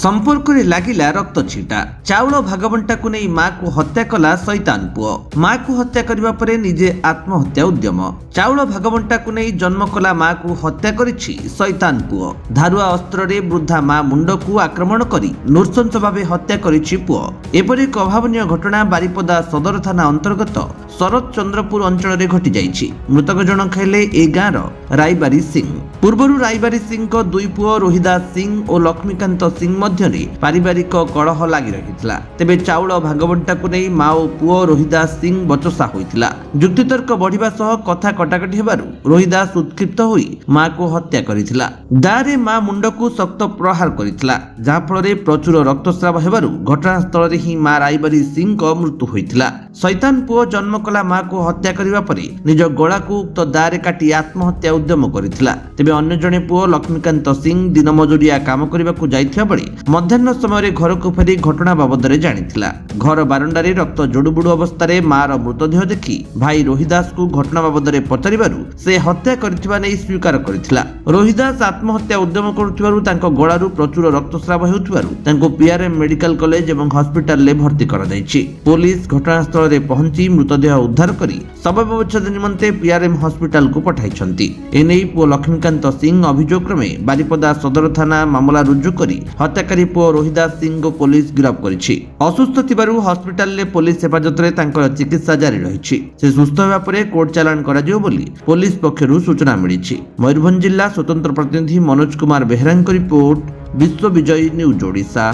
संपर्क लागिला रक्त छिटा चाउल भागबंटा को नहीं मां को हत्या कला शैतान पुओ। मां को हत्या करबा परे निजे आत्महत्या उद्यम। चाउल भागबंटा को नहीं जन्म कला मां को हत्या करिछि शैतान पुओ। धारुआ अस्त्र रे वृद्धा मां मुंड को आक्रमण करी नृशंस भावे हत्या करिछि पुओ। एपरि एक अभावनीय घटना बारिपदा सदर थाना अंतर्गत शरद चंद्रपुर अंचल रे घटी जाइछि। मृतक जनक हेले ए गाँर रायबारी सिंह। पूर्वरु रायबारी सिंह को दुई पुओ रोहिदास सिंह और लक्ष्मीकांत सिंह मध्यरे पारिवारिक कलह लागि रहितला। तेबे चाउल भागबंटा को नहीं मां और पुओ रोहिदास सिंह बचसा होइतिला। जुक्तितर्क बढ़िबा सह कथा कटाकटी हेबारु रोहिदास उत्क्षिप्त होई मां को हत्या करितिला। गाँरे मां मुंड को शक्त प्रहार करितिला, जहा फल प्रचुर रक्तस्राव हेबारु घटनास्थल रे ही मां रायबारी सिंह को मृत्यु होइतिला। शैतान पुओ जन्म कला मां को हत्या करिबा परे निज गला को उक्त दारे काटी आत्महत्या उद्यम करितिला। तेबे अन्य जणे पुओ लक्ष्मीकांत सिंह दिन मजुरिया काम करिबा को जाइथिबा बेले मध्याह्न समय घर को फेरी घटना बाबद जानिथिला। घर बारंडारे रक्त जोड़ुबुड़ू अवस्था मार मृतदेह देखि भाई रोहिदास को घटना बाबद पचारिबारु से हत्या करिथिबा नै स्वीकार करिथिला। रोहिदास आत्महत्या उद्यम करुथिबारु तांको गळारु प्रचुर रक्तस्राव हेउथिबारु तांको पीआरएम मेडिकल कॉलेज एवं हॉस्पिटल ले भर्ती करा दैछि। पुलिस घटनास्थल रे पहुंची मृतदेह उद्धार करी शव व्यवच्छेद निमंते पीआरएम हॉस्पिटल को पठाइछंती। एनै पुओ लक्ष्मीकांत सिंह अभियोग क्रमे बारिपदा सदर थाना मामला रुजु करी हत्याकारी पुओ रोहिदास सिंह को पुलिस गिरफ्त करिछि। असुस्थ थिबारु हॉस्पिटल ले पुलिस हेफाजत रे तांकर चिकित्सा जारी रहिछि। से सुस्थ हेबा परे कोर्ट चालान कराजियो बोली पुलिस पक्षरु सूचना मिलिछि। मयूरभंज जिला स्वतंत्र प्रतिनिधि मनोज कुमार बेहरांक रिपोर्ट, विश्व विजयी न्यूज ओडिशा।